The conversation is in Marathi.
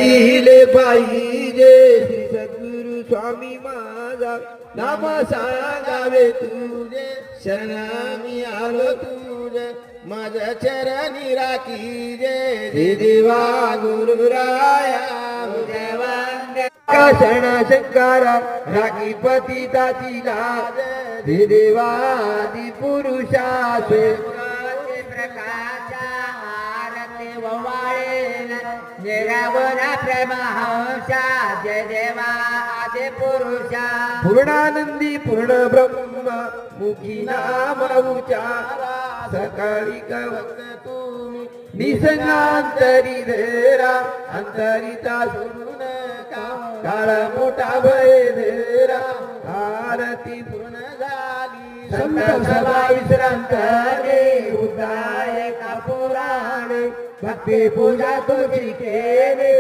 दिले पाहिजे श्री सद्गुरु स्वामी माझा नाम सांगावे तुझे शरणामी आलो तुझे माझ्या चरणी राखी जे देवा गुरुराया देवा शरणा शंकरा राखी पतिताची लाज देवादी पुरुषा प्रकाशा आरते ववाळे निरावना प्रेमहंसा जय देवा आदि पुरुषा पूर्णानंदी पूर्ण ब्रह्म मुखी नाम उचारा सकाळी कवक तुम्ही निसंगांतरी धरा अंतरिता सोडून काळा मोठा भय धरा आरती पूर्ण झाली संत सभा विश्रांत उदाय का पुराणे भक्ती पूजा तुझी केली